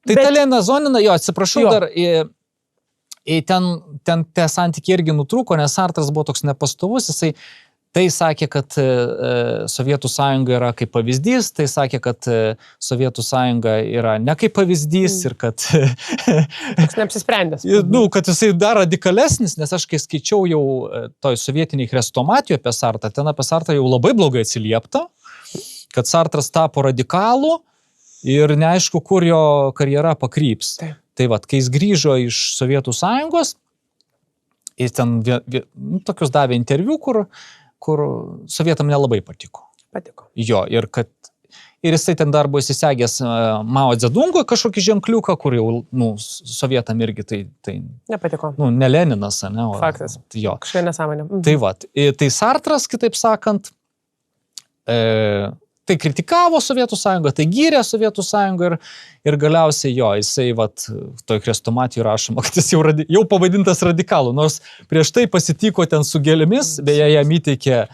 Tai ta Lena Zonina, atsiprašau, dar ten tie santykiai irgi nutrūko, nes Sartras buvo toks nepastovus, jisai tai sakė, kad Sovietų sąjunga yra kaip pavyzdys, tai sakė, kad Sovietų sąjunga yra ne kaip pavyzdys ir kad... Toks neapsisprendęs. Kad jisai dar radikalesnis, nes aš kai skaičiau jau toj sovietiniai chrestomatijų apie Sartrą, ten apie Sartrą jau labai blogai atsiliepta, kad Sartras tapo radikalų ir neaišku, kur jo karjera pakryps. Tai vat, kai jis grįžo iš Sovietų sąjungos, jis ten tokius davė interviu, kur sovietam nelabai patiko. Jo, ir jisai ten dar buvo įsisegęs Mao Dzedungo kažkokį ženkliuką, kur jau, sovietam irgi tai nepatiko. Ne Leninas, ne? Faktas. Jo. Kažkokia nesąmonė. Tai va, tai Sartras, kitaip sakant, tai kritikavo Sovietų sąjungą, tai gyrė Sovietų sąjungą ir galiausiai jisai, toj chrestomatijų rašoma, kad jis jau pavadintas radikalu, nors prieš tai pasitiko ten su gėlėmis, beje, jam įteikė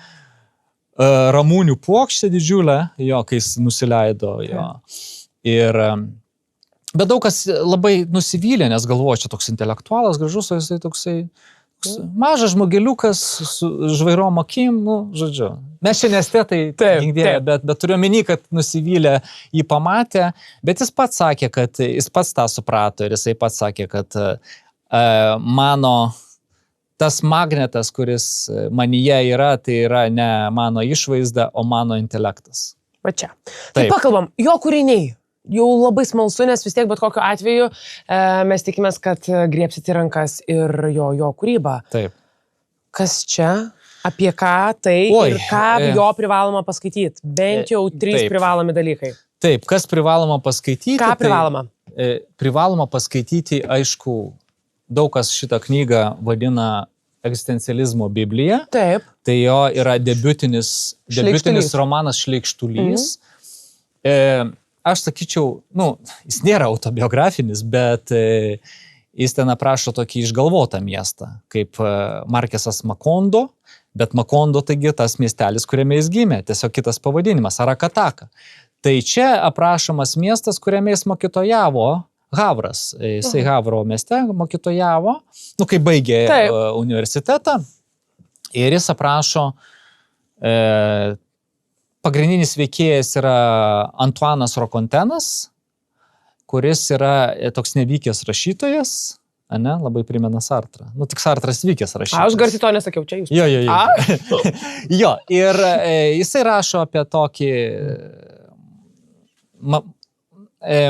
Ramunių puokštę didžiulę, kai jis nusileido. Bet daug kas labai nusivylė, nes galvoja, čia toks intelektualas, gražus, o jisai toksai mažas žmogeliukas su žvairom akim, žodžiu. Mes čia nestetai, bet turiu omeny, kad nusivylę jį pamatė, bet jis pats sakė, kad jis pats tą suprato ir jisai pats sakė, kad mano tas magnetas, kuris manyje yra, tai yra ne mano išvaizda, o mano intelektas. Va čia. Tai pakalbam, jo kūriniai. Jau labai smalsu, nes vis tiek bet kokiu atveju mes tikimės, kad griebsit į rankas ir jo kūrybą. Taip. Kas čia? Apie ką tai ir ką jo privaloma paskaityti? Bent jau 3 privalomi dalykai. Taip, kas privaloma paskaityti? Ką privaloma? Privaloma paskaityti, aišku, daug kas šitą knygą vadina egzistencializmo Biblija. Taip. Tai jo yra debiutinis romanas Šleikštulys. Aš sakyčiau, jis nėra autobiografinis, bet jis ten aprašo tokį išgalvotą miestą, kaip Markesas Makondo, bet Makondo taigi tas miestelis, kuriame jis gimė, tiesiog kitas pavadinimas, Arakataka. Tai čia aprašomas miestas, kuriame jis mokytojavo, Havras, jisai Havro mieste mokytojavo, kai baigė universitetą, ir jis aprašo pagrindinis veikėjas yra Antuanas Rokontenas, kuris yra toks nevykęs rašytojas, labai primena Sartrą. Tik Sartras vykęs rašytojas. Aš garsiai to nesakiau, čia jūs. Jo. Jo, ir jisai rašo apie tokį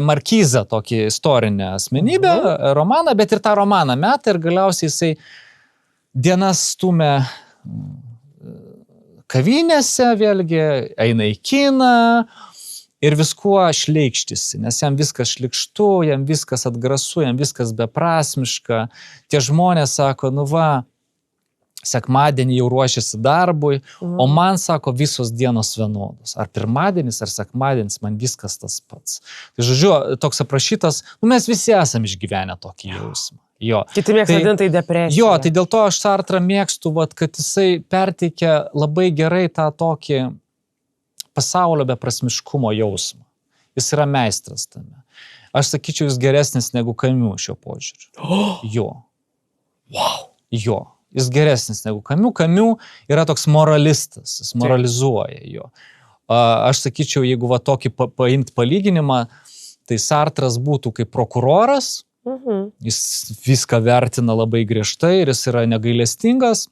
markizą, tokį istorinę asmenybę, romaną, bet ir tą romaną metą ir galiausiai jisai dienas stumia kavinėse vėlgi, eina į kiną ir viskuo šleikštisi, nes jam viskas šlikštu, jam viskas atgrasu, jam viskas beprasmiška. Tie žmonės sako, sekmadienį jau ruošiasi darbui, o man, sako, visos dienos vienodos. Ar pirmadienis, ar sekmadienis, man viskas tas pats. Tai žodžiu, toks aprašytas, mes visi esame išgyvenę tokį jausmą. Jo. Kiti mėgsta vadinti depresiją. Jo, tai dėl to aš Sartrą mėgstu, kad jisai perteikia labai gerai tą tokį pasaulio beprasmiškumo jausmą. Jis yra meistras tame. Aš sakyčiau, jis geresnis negu Camus šio požiūriu. Jo. Wow. Jo. Jis geresnis negu Camus. Camus yra toks moralistas, jis moralizuoja jo. Aš sakyčiau, jeigu tokį paimti palyginimą, tai Sartras būtų kaip prokuroras. Jis viską vertina labai griežtai ir jis yra negailestingas,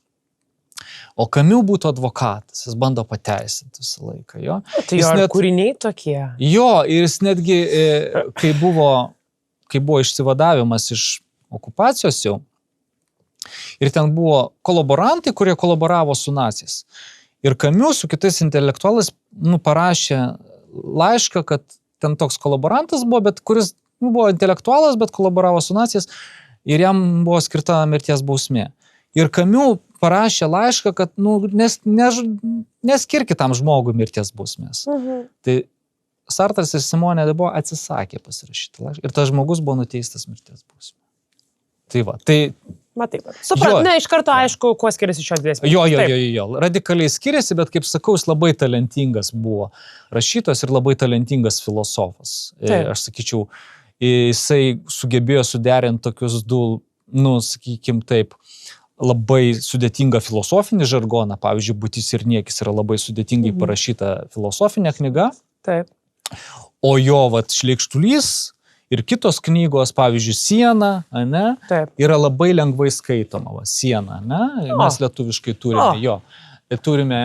o Camus būtų advokatas, jis bando pateisinti visą laiką. Jo. Tai jo kūriniai tokie. Jo, ir jis netgi, kai buvo išsivadavimas iš okupacijos jau, ir ten buvo kolaborantai, kurie kolaboravo su naciais. Ir Camus su kitais intelektualais parašė laišką, kad ten toks kolaborantas buvo, bet kuris buvo intelektualas, bet kolaboravo su naciais ir jam buvo skirta mirties bausmė. Ir Camus parašė laišką, kad neskirkit tam žmogui mirties bausmės. Tai Sartras ir Simonė de Beauvoir atsisakė pasirašyti laišką ir tas žmogus buvo nuteistas mirties bausmė. Tai va, tai... Matai, iš karto aišku, kuo skiriasi šios dvies. Jo, radikaliai skiriasi, bet kaip sakau, jis labai talentingas buvo rašytojas ir labai talentingas filosofas. Aš sakyčiau, jisai sugebėjo suderinti tokius sakykim taip, labai sudėtingą filosofinį žargoną. Pavyzdžiui, Būtis ir niekis yra labai sudėtingai parašyta filosofinė knyga. Taip. O jo, Šleikštulys ir kitos knygos, pavyzdžiui, Siena, yra labai lengvai skaitoma. Siena, mes lietuviškai turime jo. Turime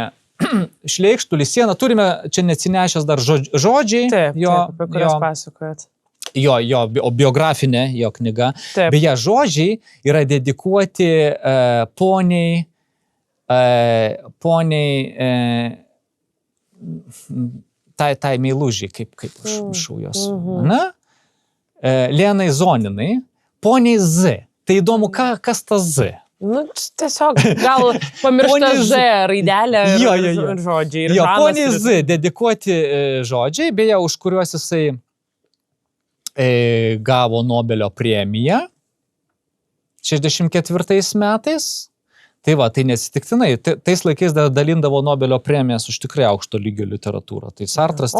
Šleikštulį, Sieną, turime čia neatsinešęs dar žodžiai. Taip, apie kurios pasakojat. Jo, biografinė jo knyga. Taip. Beje, žodžiai yra dedikuoti poniai tai meilužiai, kaip aš mišau jos. Lenai Zoninai, poniai Z. Tai įdomu, kas tas Z? Tiesiog gal pamiršta Z raidelę ir žodžiai. Jo, poniai Z dedikuoti žodžiai, beje, už kuriuos jisai gavo Nobelio premiją 64 metais. Tai va, tai neatsitiktinai. Tais laikais dalindavo Nobelio premijas už tikrai aukšto lygio literatūrą. Tai Sartras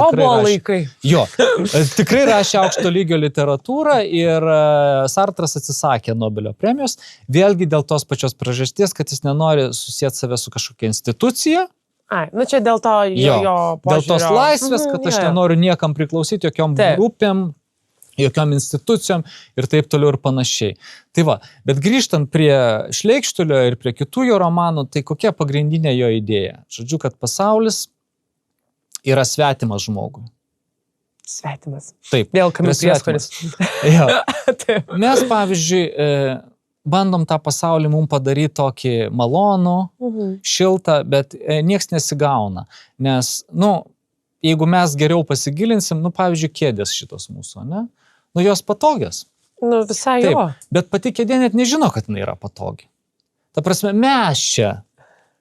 tikrai rašė aukšto lygio literatūrą ir Sartras atsisakė Nobelio premijos. Vėlgi dėl tos pačios priežasties, kad jis nenori susieti save su kažkokia institucija. Čia dėl to jo požiūrio. Dėl tos laisvės, kad aš nenoriu niekam priklausyti, jokiom grupėm. jokiom institucijom ir taip toliau ir panašiai. Tai va, bet grįžtant prie Šleikštulio ir prie kitų jo romanų, tai kokia pagrindinė jo idėja? Žodžiu, kad pasaulis yra svetimas žmogui. Svetimas. Taip. Vėl Camus prieskonis. Mes, pavyzdžiui, bandom tą pasaulį mums padaryti tokį malonų, šiltą, bet nieks nesigauna. Nes, jeigu mes geriau pasigilinsim, pavyzdžiui, kėdės šitos mūsų, ne? Jos patogios. Visai taip, jo. Bet pati kėdė net nežino, kad jinai yra patogi. Ta prasme, mes čia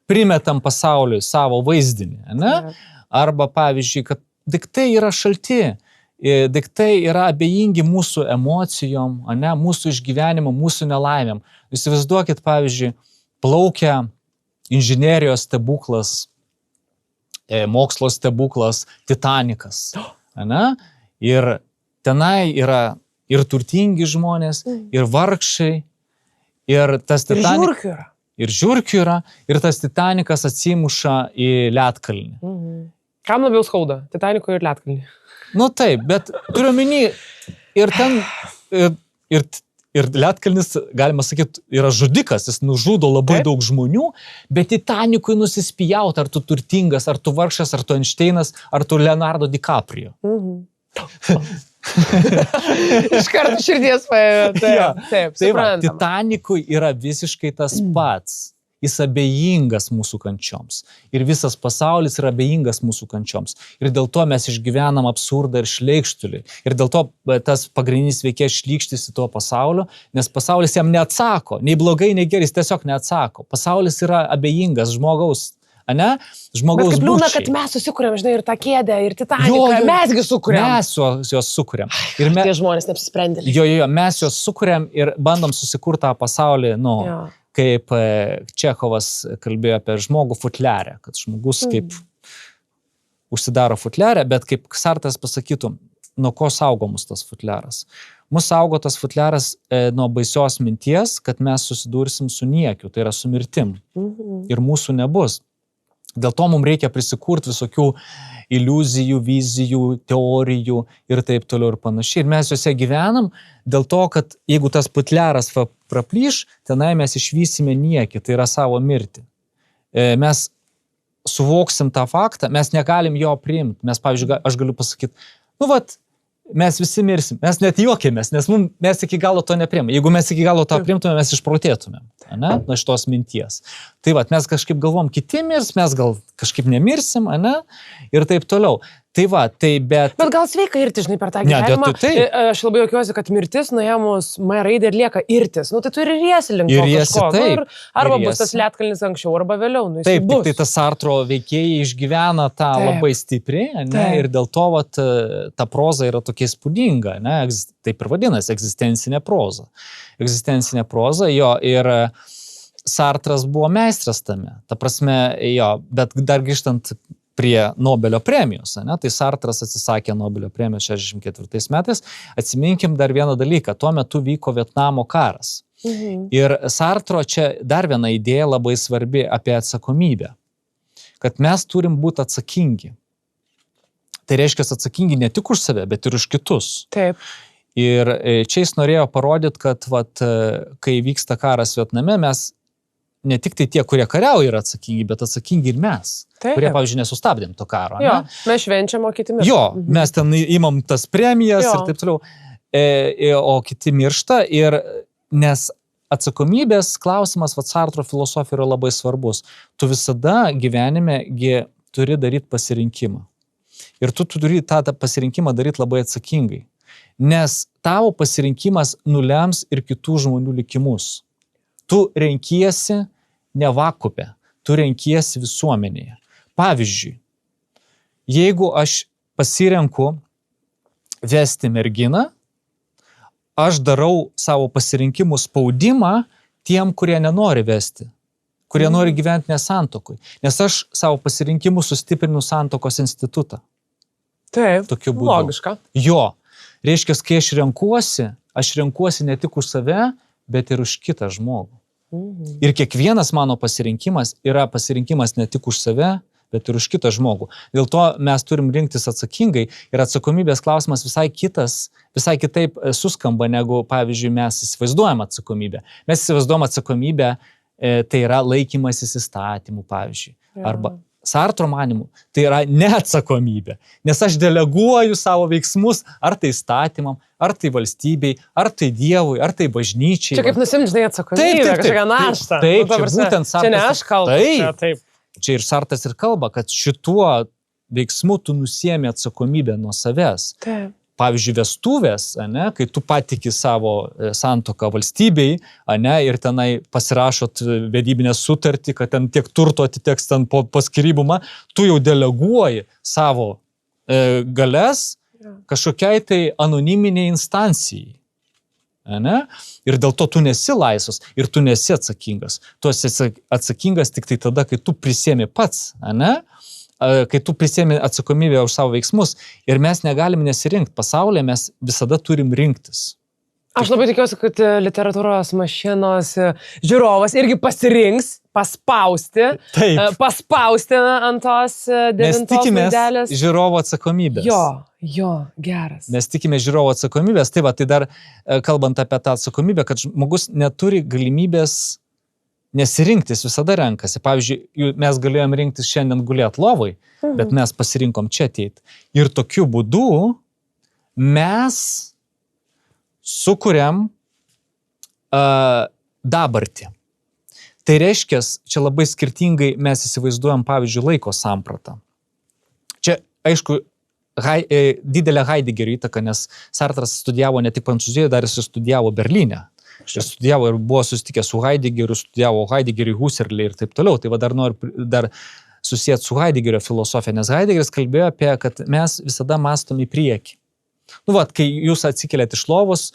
primetam pasauliui savo vaizdinį, ne? Arba, pavyzdžiui, kad daiktai yra šalti, daiktai yra abejingi mūsų emocijom, ne? Mūsų išgyvenimam, mūsų nelaimėm. Įsivaizduokit, pavyzdžiui, plaukia inžinerijos stebuklas, mokslo stebuklas, Titanikas. Ne? Ir tenai yra ir turtingi žmonės, ir vargšai, ir tas Titanikas. Ir žiurkių yra, ir tas Titanikas atsimuša į ledkalnį. Kam labiau skauda? Titaniko ir ledkalnį. Taip, bet turiu omeny, ir ten, ir ledkalnis, galima sakyti, yra žudikas, jis nužudo labai daug žmonių, bet Titanikui nusispjaut, ar tu turtingas, ar tu vargšas, ar tu Einšteinas, ar tu Leonardo DiCaprio. Iš karto širdies paėjo. Taip, suprantama. Titanikui yra visiškai tas pats. Jis abejingas mūsų kančioms. Ir visas pasaulis yra abejingas mūsų kančioms. Ir dėl to mes išgyvenam absurdą ir Šleikštulį. Ir dėl to tas pagrindinis veikėjas šlykštisi tuo pasauliu, nes pasaulis jam neatsako. Nei blogai, nei gerai, jis tiesiog neatsako. Pasaulis yra abejingas žmogaus. Ne? Žmogaus bet kaip liūna, būčiai. kad mes susikūrėm, žinai, ir tą kėdę, ir Titaniką, mesgi sukūrėm. Mes juos sukūrėm. Ir tie žmonės neapsisprendė. Mes juos sukūrėm ir bandom susikurti tą pasaulį, kaip Čechovas kalbėjo apie žmogų futliarę, kad žmogus kaip užsidaro futliarę, bet kaip Sartras pasakytų, nuo ko saugo mus tas futliaras. Mus saugo tas futliaras nuo baisios minties, kad mes susidursim su niekiu, tai yra su mirtim. Ir mūsų nebus. Dėl to mums reikia prisikurti visokių iliuzijų, vizijų, teorijų ir taip toliau ir panašiai. Ir mes juose gyvenam dėl to, kad jeigu tas futliaras praplyš, tenai mes išvysime niekį, tai yra savo mirtį. Mes suvoksim tą faktą, mes negalim jo priimti. Mes, pavyzdžiui, aš galiu pasakyti, mes visi mirsim, mes net juokėmės, nes mes iki galo to nepriimame. Jeigu mes iki galo to priimtume, mes išprotėtumėm, nuo šitos minties. Tai mes kažkaip galvom, kiti mirs, mes gal kažkaip nemirsim, ir taip toliau. Bet gal sveika irti, žinai, per tą gyvenimą. Aš labai juokiuosi, kad mirtis nuėmus M raidę ir lieka irtis. Tai tu ir riesi link to kažko. Arba bus tas ledkalnis anksčiau, arba vėliau. Taip, tik tai tas Sartro veikėjai išgyvena tą labai stipriai, ir dėl to ta proza yra tokia įspūdinga. Taip ir vadinasi, egzistencinė proza. Egzistencinė proza, ir Sartras buvo meistras tame. Ta prasme, bet dar grįžtant prie Nobelio premijos, tai Sartras atsisakė Nobelio premijos 64 metais. Atsiminkim dar vieną dalyką, tuo metu vyko Vietnamo karas. Ir Sartro čia dar viena idėja labai svarbi apie atsakomybę, kad mes turim būti atsakingi. Tai reiškia atsakingi ne tik už save, bet ir už kitus. Taip. Ir čia jis norėjo parodyti, kad kai vyksta karas Vietname, mes ne tik tai tie, kurie kariauja, yra atsakingi, bet atsakingi ir mes, kurie, pavyzdžiui, nesustabdėm to karo. Mes švenčiam, o kiti miršta. Mes ten imam tas premijas ir taip toliau, o kiti miršta, nes atsakomybės klausimas Sartro filosofija yra labai svarbus. Tu visada gyvenime turi daryti pasirinkimą. Ir tu turi tą pasirinkimą daryti labai atsakingai, nes tavo pasirinkimas nulems ir kitų žmonių likimus. Tu renkiesi ne vakupe, tu renkiesi visuomenėje. Pavyzdžiui, jeigu aš pasirenku vesti merginą, aš darau savo pasirinkimų spaudimą tiem, kurie nenori vesti, kurie nori gyventi nesantokui, nes aš savo pasirinkimu sustiprinu santokos institutą. Taip, tokiu būdu. Logiška. Reiškia, kai aš renkuosi ne tik už save, bet ir už kitą žmogų. Ir kiekvienas mano pasirinkimas yra pasirinkimas ne tik už save, bet ir už kitą žmogų. Dėl to mes turim rinktis atsakingai ir atsakomybės klausimas visai kitaip suskamba, negu, pavyzdžiui, mes įsivaizduojam atsakomybę. Mes įsivaizduojam atsakomybę, tai yra laikymasis įstatymų, pavyzdžiui. Arba Sartro manimu, tai yra neatsakomybė, nes aš deleguoju savo veiksmus, ar tai įstatymam, ar tai valstybei, ar tai Dievui, ar tai bažnyčiai. Čia kaip nusimžinai atsakomybę, kažkokią naštą. Taip, čia būtent Sartas. Čia ne aš kalbu. Taip. Čia ir Sartas ir kalba, kad šituo veiksmu tu nusiemi atsakomybę nuo savęs. Taip. Pavyzdžiui, vestuvės, kai tu patiki savo santuoką valstybei, ir tenai pasirašot vedybinę sutartį, kad ten tiek turto atiteks ten po skyrybumą, tu jau deleguoji savo galias kažkokiai tai anoniminiai instancijai. Ir dėl to tu nesi laisvas ir tu nesi atsakingas. Tu esi atsakingas tik tai tada, kai tu prisiemi pats, kai tu prisėmė atsakomybę už savo veiksmus ir mes negalime nesirinkti. Pasaulyje mes visada turim rinktis. Aš labai tikiuosi, kad literatūros mašinos žiūrovas irgi pasirinks paspausti ant tos 9 mes tikimės laidelės. Žiūrovo atsakomybės. Jo, geras. Mes tikime žiūrovo atsakomybės. Tai dar kalbant apie tą atsakomybę, kad žmogus neturi galimybės nesirinktis, visada renkasi. Pavyzdžiui, mes galėjom rinktis šiandien gulėti lovai, bet mes pasirinkom čia ateiti. Ir tokiu būdu mes sukuriam dabartį. Tai reiškia, čia labai skirtingai mes įsivaizduojam, pavyzdžiui, laiko sampratą. Čia, aišku, didelė Heideggerio įtaka, nes Sartras studijavo ne tik Prancūzijoje, dar jis studijavo Berlyne. Ir studijavo ir buvo susitikęs su Heideggeriu, studijavo Heideggerį, Husserlį ir taip toliau. Tai dar noriu susijęti su Heideggerio filosofija, nes Heideggeris kalbėjo apie, kad mes visada mąstom į priekį. Kai jūs atsikeliat iš lovos,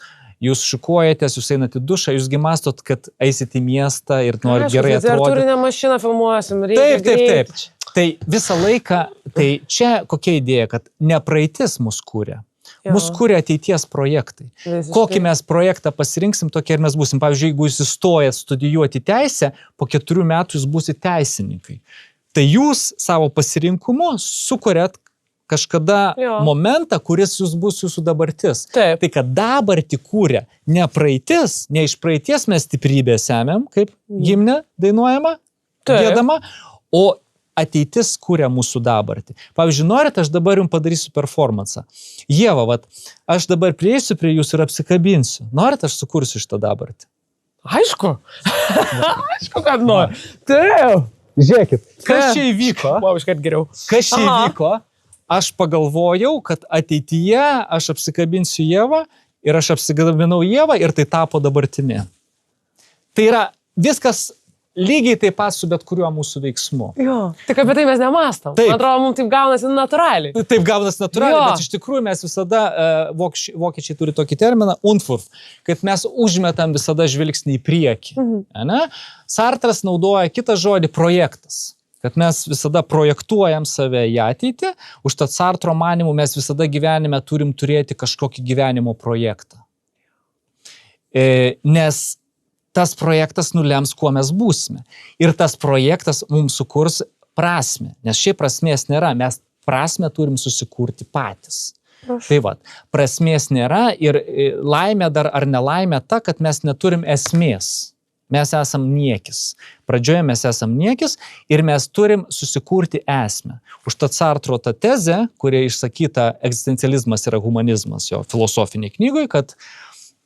jūs šukuojatės, jūs einat į dušą, jūsgi mąstot, kad eisit į miestą ir norit gerai atrodyti. Ar turinę mašiną filmuosim, reikia taip. Tai visą laiką, tai čia kokia idėja, kad ne praeitis mus kūrė. Mus kūrė ateities projektai. Kokį mes projektą pasirinksim, tokie ir mes būsim. Pavyzdžiui, jeigu jūs įstojat studijuoti teisę, po 4 metų jūs būsite teisininkai. Tai jūs savo pasirinkumu sukuriat kažkada momentą, kuris jūs bus jūsų dabartis. Taip. Tai, kad dabartį kūrė ne praeitis, ne iš praeities mes stiprybę semiam, kaip himne dainuojama, giedama, o ateitis kūrė mūsų dabartį. Pavyzdžiui, norit, aš dabar jums padarysiu performansą. Ieva, aš dabar prieisiu prie jūsų ir apsikabinsiu. Norit, aš sukursiu šitą dabartį? Aišku. Aišku, kad nori. Taip. Žiūrėkit, kas čia įvyko? Iškart geriau. Kas čia įvyko? Aš pagalvojau, kad ateityje aš apsikabinsiu Ievą ir aš apsikabinau Ievą ir tai tapo dabartimi. Tai yra viskas lygiai taip pat su bet kuriuo mūsų veiksmu. Tik apie tai mes nemastom. Man atrodo, mums taip gaunasi natūraliai. Taip gaunasi natūraliai, bet iš tikrųjų mes visada, vokiečiai turi tokį terminą, Unfurf, kad mes užmetam visada žvilgsnį į priekį. Sartras naudoja kitą žodį projektas. Kad mes visada projektuojam save į ateitį, užtat Sartro manimu mes visada gyvenime turim turėti kažkokį gyvenimo projektą. Nes tas projektas nulems, kuo mes būsime. Ir tas projektas mums sukurs prasmę, nes šiaip prasmės nėra, mes prasmę turim susikurti patys. Tai prasmės nėra ir laimė dar ar nelaimė ta, kad mes neturim esmės. Mes esam niekis. Pradžioje mes esam niekis ir mes turim susikurti esmę. Užtat Sartro ta tezė, kurie išsakyta egzistencializmas yra humanizmas jo filosofiniai knygoje, kad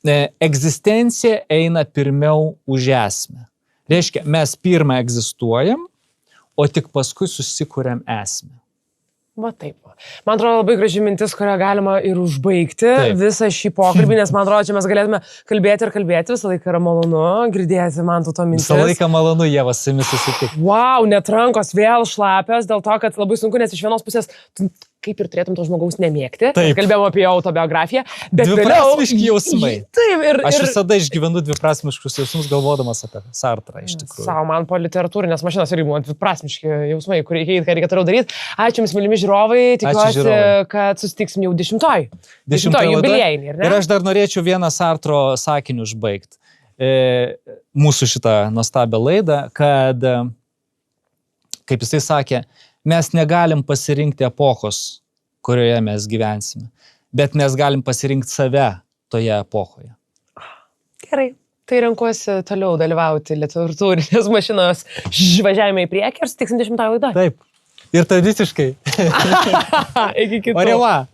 egzistencija eina pirmiau už esmę. Reiškia, mes pirmą egzistuojam, o tik paskui susikuriam esmę. Taip. Man atrodo labai graži mintis, kurią galima ir užbaigti visą šį pokalbį, nes man atrodo, čia mes galėtume kalbėti ir kalbėti, visą laiką yra malonu girdėti man to mintis. Visą laiką malonu, Ieva, su jumis susitikti. Wow, net rankos vėl šlapios, dėl to, kad labai sunku, nes iš vienos pusės kaip ir turėtum to žmogaus nemėgti. Kalbėjom apie autobiografiją, bet dviprasmiški jausmai. Taip, aš visada išgyvenu dviprasmiškus jausmus, galvodamas apie Sartrą, iš tikrųjų. Savo, man po literatūrinės mašinos irgi buvo dviprasmiški jausmai, kur reikia toliau daryti. Ačiū jums, mylimi žiūrovai, tikiuosi, kad susitiksim jau 10-oj jubiliejinį. Ir aš dar norėčiau vieną Sartro sakinį užbaigti. Mūsų šitą nuostabią laidą, kad, kaip jisai sakė, mes negalim pasirinkti epochos, kurioje mes gyvensime, bet mes galim pasirinkti save toje epochoje. Gerai. Tai renkuosi toliau dalyvauti literatūrinės mašinos važiavime į priekį ir sutiksim 10 laidą. Taip. Ir tradiciškai. Iki kitų. Oreva.